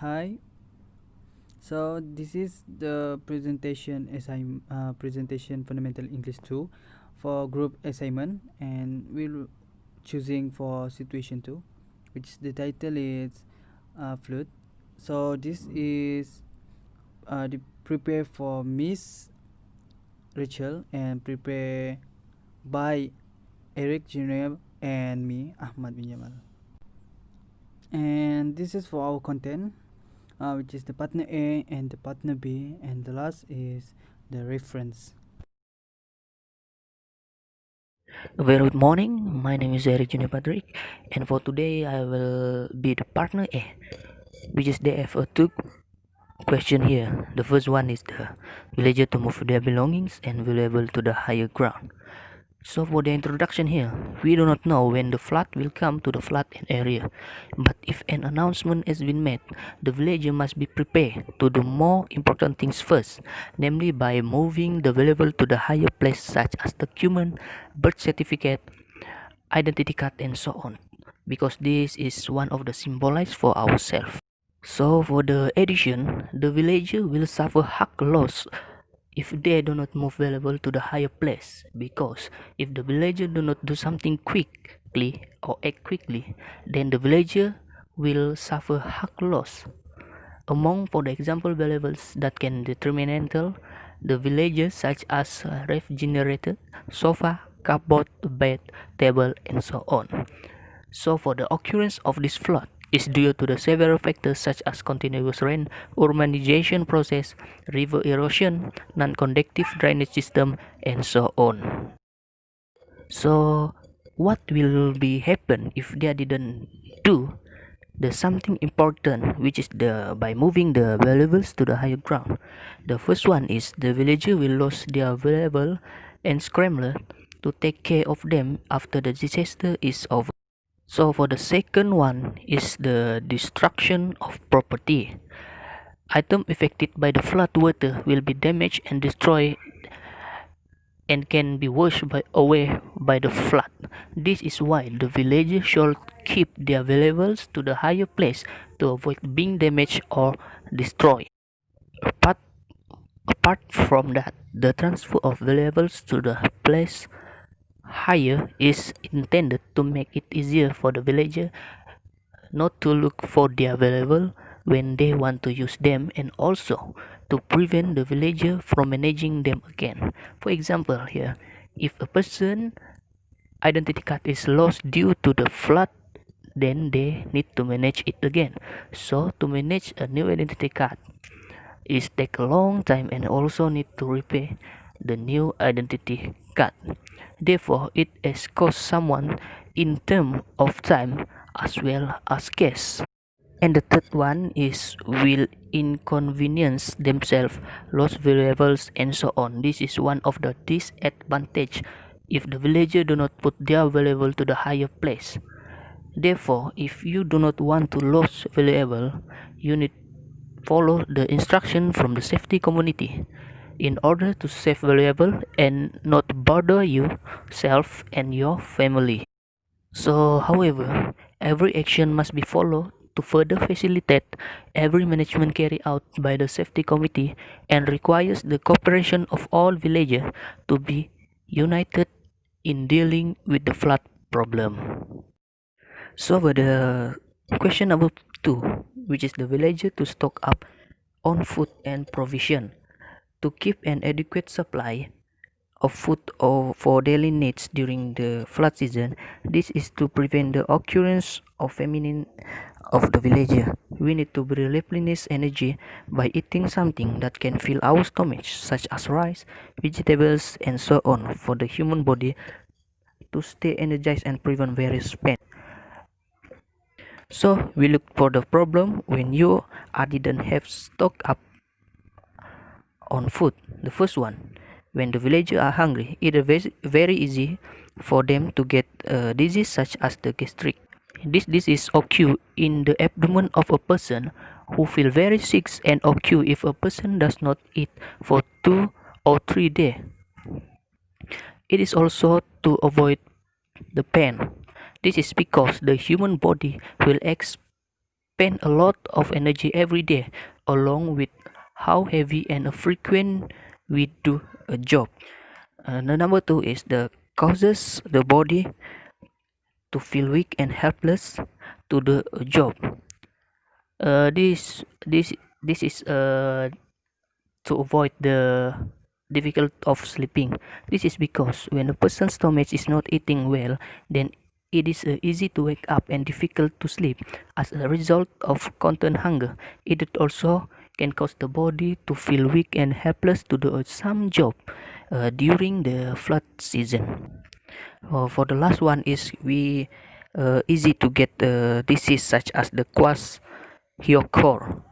Hi. So this is the presentation fundamental English 2 for group assignment, and we're choosing for situation 2, which the title is fluid. So this is the prepare for Miss Rachel and prepare by Erick, Junior, and me, Ahmad Bin Jamal. And this is for our content, which is the partner A and the partner B, and the last is the reference. Very good morning. My name is Erick Junior, and for today I will be the partner A, which is they have a two question here. The first one is the villager to move their belongings and valuable to the higher ground. So for the introduction here, we do not know when the flood will come to the flooded area, but if an announcement has been made, the villager must be prepared to do more important things first, namely by moving the valuable to the higher place such as document, birth certificate, identity card, and so on, because this is one of the symbolized for ourselves. So for the addition, the villager will suffer hard loss if they do not move valuable to the higher place, because if the villager do not do something quickly or act quickly, then the villager will suffer hard loss. Among, for the example, valuables that can detrimental the villagers such as ref generator, sofa, cupboard, bed, table, and so on. So for the occurrence of this flood is due to the several factors such as continuous rain, urbanization process, river erosion, non-conductive drainage system, and so on. So what will be happen if they didn't do the something important, which is the by moving the valuables to the higher ground? The first one is the villager will lose their valuable and scramble to take care of them after the disaster is over. So for the second one is the destruction of property. Item affected by the flood water will be damaged and destroyed and can be washed away by the flood. This is why the villagers should keep their valuables to the higher place to avoid being damaged or destroyed. Apart, apart from that, the transfer of valuables to the place higher is intended to make it easier for the villager not to look for their valuable when they want to use them, and also to prevent the villager from managing them again. For example here, if a person identity card is lost due to the flood, then they need to manage it again. So to manage a new identity card is take a long time and also need to repay the new identity card. Therefore, it has cost someone in terms of time as well as cash. And the third one is will inconvenience themselves, lose valuables, and so on. This is one of the disadvantage if the villager do not put their valuable to the higher place. Therefore, if you do not want to lose valuable, you need follow the instruction from the safety community in order to save valuable and not bother yourself and your family. So, however, every action must be followed to further facilitate every management carried out by the safety committee and requires the cooperation of all villagers to be united in dealing with the flood problem. So, for the question number 2, which is the villager to stock up on food and provision to keep an adequate supply of food or for daily needs during the flood season. This is to prevent the occurrence of famine of the villager. We need to replenish energy by eating something that can fill our stomach, such as rice, vegetables, and so on, for the human body to stay energized and prevent various pain. So we look for the problem when you didn't have stock up on food. The first one, when the villagers are hungry, it is very easy for them to get a disease such as the gastric. This disease occur in the abdomen of a person who feel very sick and occur if a person does not eat for 2 or 3 days. It is also to avoid the pain. This is because the human body will spend a lot of energy every day, along with how heavy and frequent we do a job. The number two is the causes the body to feel weak and helpless to do a job. Uh, this this this is to avoid the difficult of sleeping. This is because when a person's stomach is not eating well, then it is easy to wake up and difficult to sleep. As a result of constant hunger, it also can cause the body to feel weak and helpless to do some job during the flood season. For the last one is we easy to get disease such as the kwashiorkor.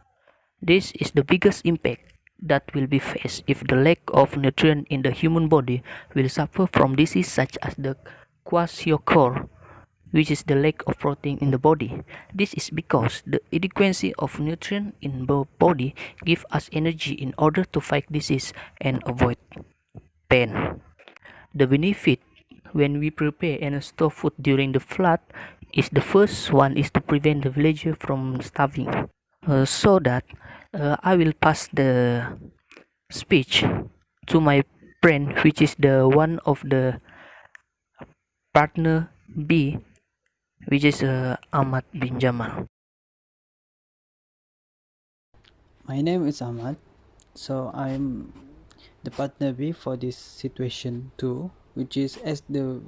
This is the biggest impact that will be faced if the lack of nutrient in the human body will suffer from disease such as the kwashiorkor, which is the lack of protein in the body. This is because the inadequacy of nutrient in the body give us energy in order to fight disease and avoid pain. The benefit when we prepare and store food during the flood is the first one is to prevent the villager from starving. So that I will pass the speech to my friend, which is the one of the partner B, which is Ahmad Bin Jamal. My name is Ahmad, so I'm the partner B for this situation too, which is as the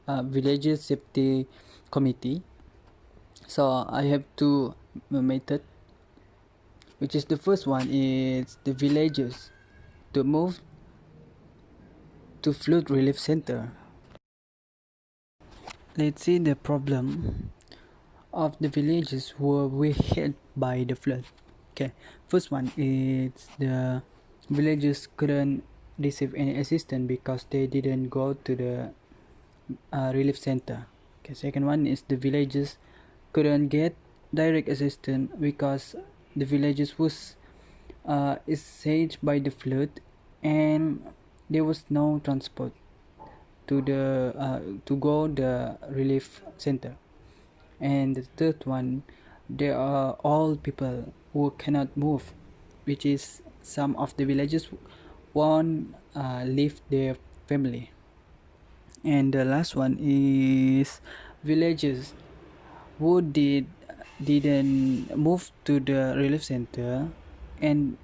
villages safety committee. So I have two method, which is the first one is the villagers to move to flood relief center. Let's see the problem of the villages who were hit by the flood. Okay, first one is the villagers couldn't receive any assistance because they didn't go to the relief center. Okay, second one is the villagers couldn't get direct assistance because the villages was saved by the flood and there was no transport to go the relief center. And the third one, there are all people who cannot move, which is some of the villages won't leave their family. And the last one is villages who didn't move to the relief center and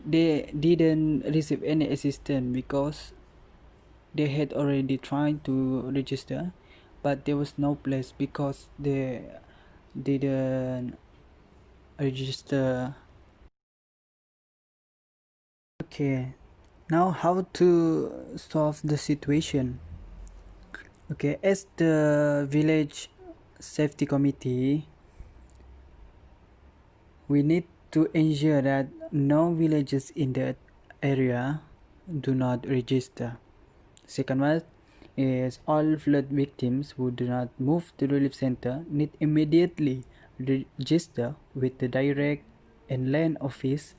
they didn't receive any assistance because they had already tried to register, but there was no place because they didn't register. Okay, now how to solve the situation? Okay, as the village safety committee, we need to ensure that no villages in that area do not register. Second one is all flood victims who do not move to relief center need immediately register with the direct and land office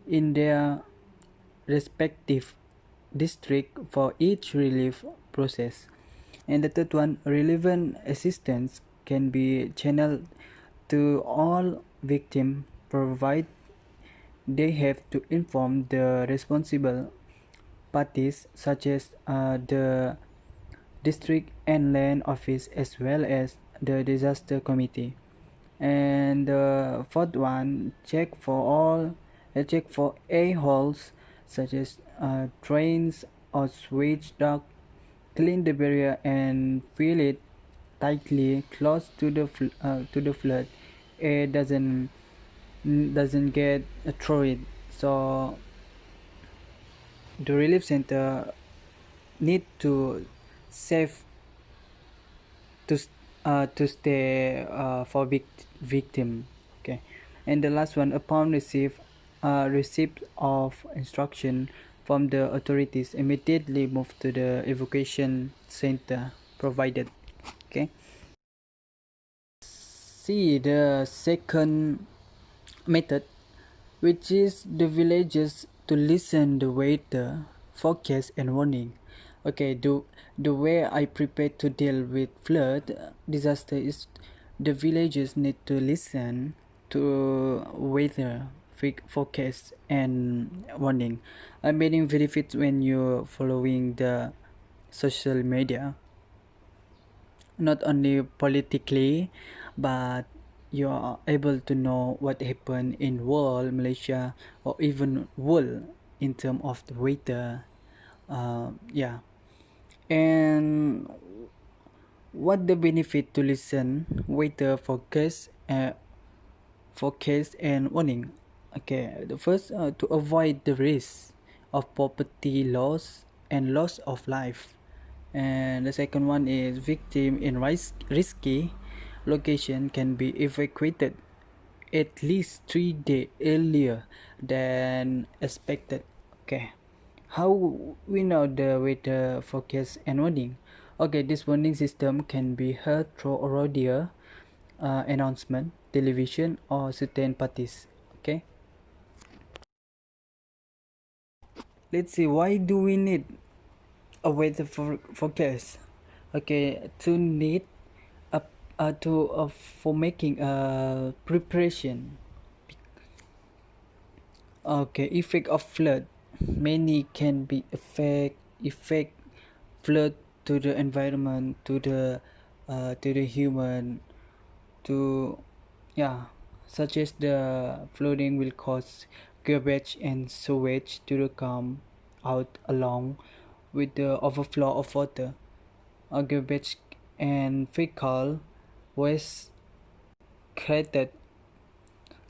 in their respective district for each relief process. And the third one, relevant assistance can be channeled to all victims provided they have to inform the responsible parties such as the district and land office as well as the disaster committee. And the fourth one, check for a holes such as drains or switch duct, clean the barrier and fill it tightly close to the flood. It doesn't get through it. So the relief center need to save to stay for victim. Okay, and the last one, upon receipt of instruction from the authorities, immediately move to the evacuation center provided. Okay, see the second method, which is the villagers to listen the weather forecast and warning. Okay, the way I prepare to deal with flood disaster is The villagers need to listen to weather forecast and warning. I'm getting benefits when you're following the social media, not only politically, but you are able to know what happened in world, Malaysia, or even world in terms of the weather. Yeah, and what the benefit to listen weather forecast and warning. Okay, the first to avoid the risk of property loss and loss of life, and the second one is victim in risky location can be evacuated at least 3 days earlier than expected. Okay, how we know the weather forecast and warning? Okay, this warning system can be heard through radio announcement, television, or certain parties. Okay, let's see, why do we need a weather forecast? Okay, to need a, for making a preparation. Okay, effect of flood. Many can be effect flood to the environment, to the human, to yeah, such as the flooding will cause garbage and sewage to come out along with the overflow of water. Garbage and fecal waste created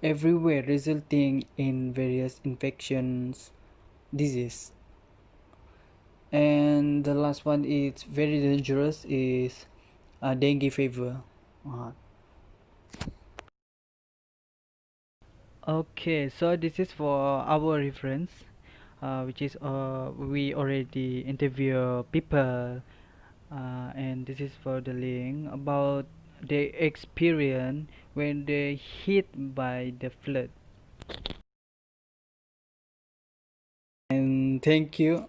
everywhere, resulting in various infections, disease. And the last one is very dangerous is dengue fever. Uh, Okay, so this is for our reference, which is we already interview people, and this is for the link about the experience when they hit by the flood. And thank you.